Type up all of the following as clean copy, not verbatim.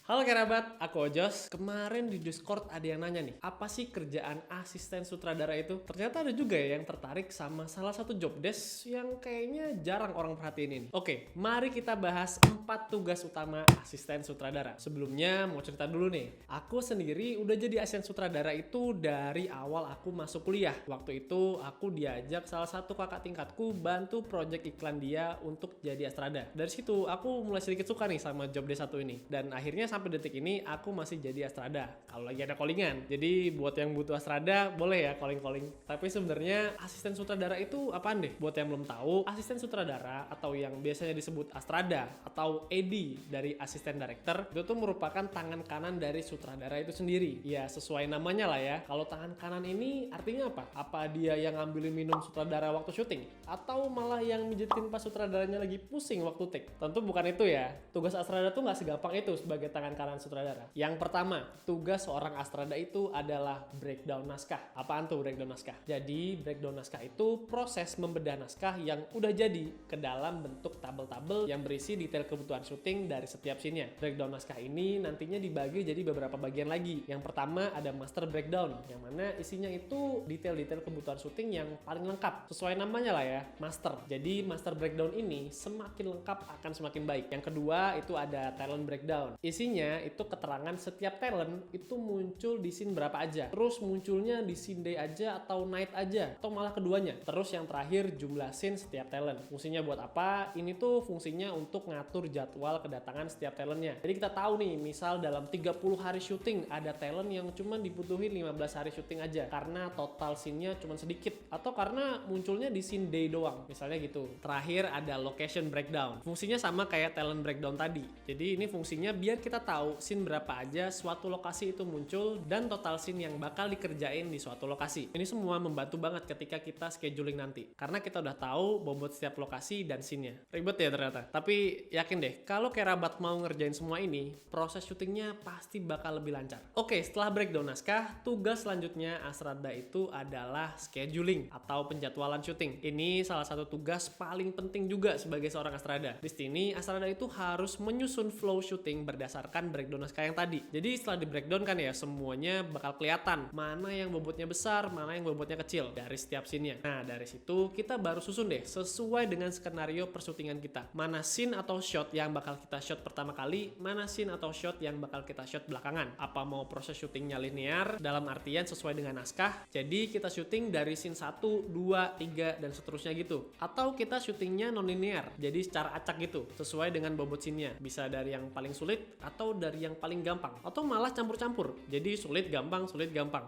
Halo kerabat, aku Ojos. Kemarin di Discord ada yang nanya nih, apa sih kerjaan asisten sutradara itu? Ternyata ada juga ya yang tertarik sama salah satu job desk yang kayaknya jarang orang perhatiin ini. Oke, mari kita bahas 4 tugas utama asisten sutradara. Sebelumnya mau cerita dulu nih, aku sendiri udah jadi asisten sutradara itu dari awal aku masuk kuliah. Waktu itu aku diajak salah satu kakak tingkatku bantu project iklan dia untuk jadi astrada. Dari situ aku mulai sedikit suka nih sama job desk satu ini. Dan akhirnya sampai detik ini aku masih jadi astrada kalau lagi ada callingan. Jadi buat yang butuh astrada boleh ya calling-calling. Tapi sebenarnya asisten sutradara itu apaan deh? Buat yang belum tahu, asisten sutradara atau yang biasanya disebut astrada atau AD dari asisten director itu tuh merupakan tangan kanan dari sutradara itu sendiri. Ya sesuai namanya lah ya. Kalau tangan kanan ini artinya apa? Apa dia yang ngambilin minum sutradara waktu syuting? Atau malah yang mijitin pas sutradaranya lagi pusing waktu take? Tentu bukan itu ya. Tugas astrada tuh nggak segampang itu sebagai tangan kanan sutradara. Yang pertama, tugas seorang astrada itu adalah breakdown naskah. Apaan tuh breakdown naskah? Jadi breakdown naskah itu proses membedah naskah yang udah jadi ke dalam bentuk tabel-tabel yang berisi detail kebutuhan syuting dari setiap scene-nya. Breakdown naskah ini nantinya dibagi jadi beberapa bagian lagi. Yang pertama ada master breakdown, yang mana isinya itu detail-detail kebutuhan syuting yang paling lengkap. Sesuai namanya lah ya, master. Jadi master breakdown ini semakin lengkap akan semakin baik. Yang kedua itu ada talent breakdown. Isinya itu keterangan setiap talent itu muncul di scene berapa aja. Terus munculnya di scene day aja atau night aja atau malah keduanya. Terus yang terakhir jumlah scene setiap talent. Fungsinya buat apa? Ini tuh fungsinya untuk ngatur jadwal kedatangan setiap talentnya. Jadi kita tahu nih, misal dalam 30 hari syuting ada talent yang cuma dibutuhin 15 hari syuting aja karena total scene-nya cuma sedikit atau karena munculnya di scene day doang. Misalnya gitu. Terakhir ada location breakdown. Fungsinya sama kayak talent breakdown tadi. Jadi ini fungsinya biar kita tahu scene berapa aja suatu lokasi itu muncul dan total scene yang bakal dikerjain di suatu lokasi. Ini semua membantu banget ketika kita scheduling nanti. Karena kita udah tahu bobot setiap lokasi dan scene-nya. Ribet ya ternyata. Tapi yakin deh, kalau kerabat mau ngerjain semua ini, proses syutingnya pasti bakal lebih lancar. Oke, setelah breakdown naskah, tugas selanjutnya astrada itu adalah scheduling atau penjadwalan syuting. Ini salah satu tugas paling penting juga sebagai seorang astrada. Di sini astrada itu harus menyusun flow syuting berdasarkan breakdown naskah yang tadi. Jadi setelah di breakdown kan ya semuanya bakal kelihatan mana yang bobotnya besar, mana yang bobotnya kecil dari setiap scene-nya. Nah dari situ kita baru susun deh sesuai dengan skenario persyutingan kita. Mana scene atau shot yang bakal kita shot pertama kali, mana scene atau shot yang bakal kita shot belakangan. Apa mau proses syutingnya linear dalam artian sesuai dengan naskah. Jadi kita syuting dari scene 1, 2, 3 dan seterusnya gitu. Atau kita syutingnya non linear. Jadi secara acak gitu sesuai dengan bobot scene-nya. Bisa dari yang paling sulit atau dari yang paling gampang atau malah campur-campur. Jadi sulit gampang.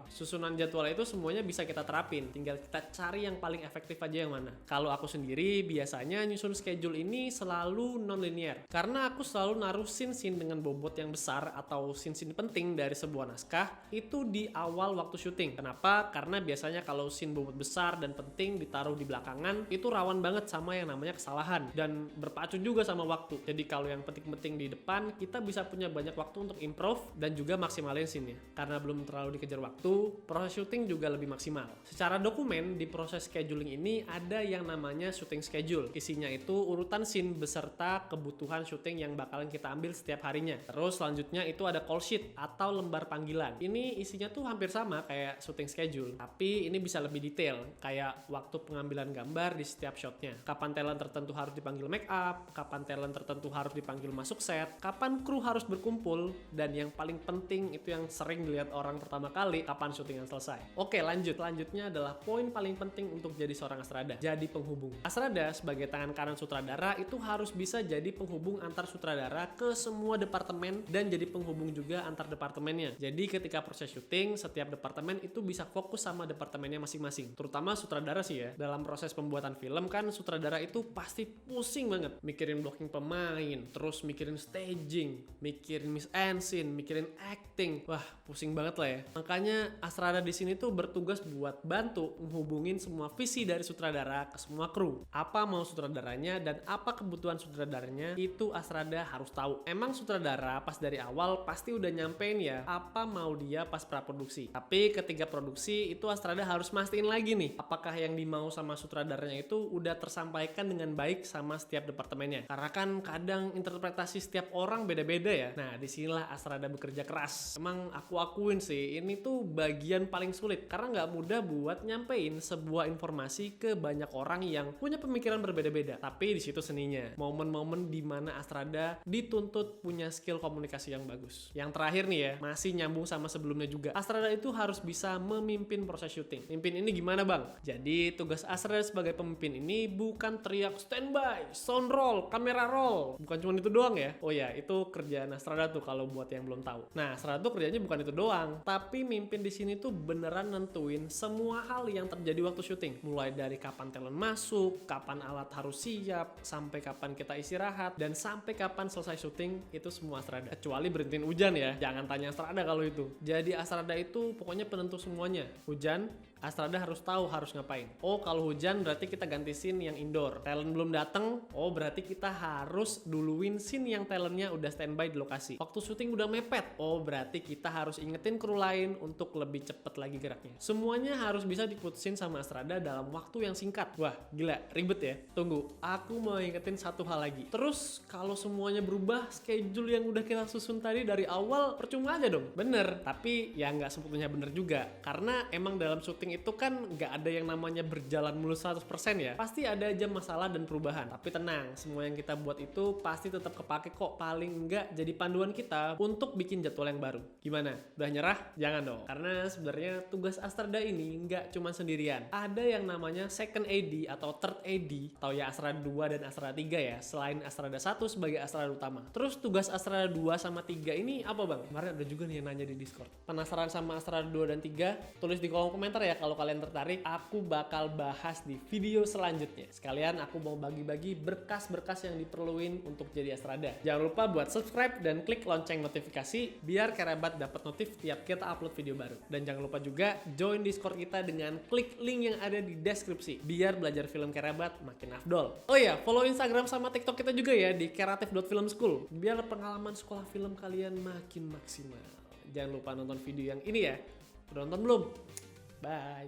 Susunan jadwal itu semuanya bisa kita terapin. Tinggal kita cari yang paling efektif aja yang mana. Kalau aku sendiri biasanya nyusun schedule ini selalu non linear. Karena aku selalu naruh scene-scene dengan bobot yang besar atau scene-scene penting dari sebuah naskah itu di awal waktu syuting. Kenapa? Karena biasanya kalau scene bobot besar dan penting ditaruh di belakangan itu rawan banget sama yang namanya kesalahan dan berpacu juga sama waktu. Jadi kalau yang penting-penting di depan kita bisa punya banyak waktu untuk improve dan juga maksimalin scene-nya. Karena belum terlalu dikejar waktu, proses syuting juga lebih maksimal. Secara dokumen, di proses scheduling ini ada yang namanya syuting schedule. Isinya itu urutan scene beserta kebutuhan syuting yang bakalan kita ambil setiap harinya. Terus selanjutnya itu ada call sheet atau lembar panggilan. Ini isinya tuh hampir sama kayak syuting schedule, tapi ini bisa lebih detail, kayak waktu pengambilan gambar di setiap shotnya. Kapan talent tertentu harus dipanggil make up, kapan talent tertentu harus dipanggil masuk set, kapan kru harus berkumpul, dan yang paling penting itu yang sering dilihat orang pertama kali, kapan syutingan selesai. Oke lanjut. Selanjutnya adalah poin paling penting untuk jadi seorang astrada, jadi penghubung. Astrada sebagai tangan kanan sutradara itu harus bisa jadi penghubung antar sutradara ke semua departemen dan jadi penghubung juga antar departemennya. Jadi ketika proses syuting, setiap departemen itu bisa fokus sama departemennya masing-masing. Terutama sutradara sih ya. Dalam proses pembuatan film kan sutradara itu pasti pusing banget mikirin blocking pemain, terus mikirin staging, mikirin mikirin miss and scene, mikirin acting. Wah, pusing banget lah ya. Makanya Astrada di sini tuh bertugas buat bantu menghubungin semua visi dari sutradara ke semua kru. Apa mau sutradaranya dan apa kebutuhan sutradaranya itu Astrada harus tahu. Emang sutradara pas dari awal pasti udah nyampein ya apa mau dia pas praproduksi. Tapi ketika produksi itu Astrada harus mastiin lagi nih apakah yang dimau sama sutradaranya itu udah tersampaikan dengan baik sama setiap departemennya. Karena kan kadang interpretasi setiap orang beda-beda ya. Nah, disinilah Astrada bekerja keras. Emang aku akuin sih, ini tuh bagian paling sulit karena nggak mudah buat nyampein sebuah informasi ke banyak orang yang punya pemikiran berbeda-beda. Tapi di situ seninya, momen-momen di mana Astrada dituntut punya skill komunikasi yang bagus. Yang terakhir nih ya, masih nyambung sama sebelumnya juga. Astrada itu harus bisa memimpin proses syuting. Mimpin ini gimana bang? Jadi tugas Astrada sebagai pemimpin ini bukan teriak standby, sound roll, kamera roll. Bukan cuma itu doang ya. Oh ya, itu kerjaan Astrada tuh kalau buat yang belum tahu. Nah, Astrada tuh kerjanya bukan itu doang, tapi mimpin di sini tuh beneran nentuin semua hal yang terjadi waktu syuting. Mulai dari kapan talent masuk, kapan alat harus siap, sampai kapan kita istirahat, dan sampai kapan selesai syuting, itu semua Astrada. Kecuali berhentiin hujan ya, jangan tanya Astrada kalau itu. Jadi Astrada itu pokoknya penentu semuanya. Hujan, Astrada harus tahu harus ngapain. Oh, kalau hujan berarti kita ganti scene yang indoor. Talent belum datang, oh berarti kita harus duluin scene yang talentnya udah standby di lokasi. Waktu syuting udah mepet, oh berarti kita harus ingetin kru lain untuk lebih cepet lagi geraknya. Semuanya harus bisa diputusin sama Astrada dalam waktu yang singkat. Wah, gila, ribet ya. Tunggu, aku mau ingetin satu hal lagi. Terus kalau semuanya berubah, schedule yang udah kita susun tadi dari awal percuma aja dong. Bener, tapi ya nggak sepenuhnya bener juga. Karena emang dalam syuting itu kan nggak ada yang namanya berjalan mulus 100% ya. Pasti ada aja masalah dan perubahan. Tapi tenang, semua yang kita buat itu pasti tetap kepake kok. Paling nggak jadi panduan kita untuk bikin jadwal yang baru. Gimana? Udah nyerah? Jangan dong. Karena sebenarnya tugas Astrada ini nggak cuma sendirian. Ada yang namanya second AD atau third AD atau ya Astrada 2 dan Astrada 3 ya. Selain Astrada 1 sebagai Astrada utama. Terus tugas Astrada 2 sama 3 ini apa bang? Kemarin ada juga nih yang nanya di Discord. Penasaran sama Astrada 2 dan 3? Tulis di kolom komentar ya kalau kalian tertarik. Aku bakal bahas di video selanjutnya. Sekalian aku mau bagi-bagi berkas-berkas yang diperluin untuk jadi Astrada. Jangan lupa buat subscribe dan klik lonceng notifikasi biar Kerabat dapat notif tiap kita upload video baru. Dan jangan lupa juga join Discord kita dengan klik link yang ada di deskripsi biar belajar film Kerabat makin afdol. Oh iya, follow Instagram sama TikTok kita juga ya di kreatif.filmschool biar pengalaman sekolah film kalian makin maksimal. Jangan lupa nonton video yang ini ya. Udah nonton belum? Bye.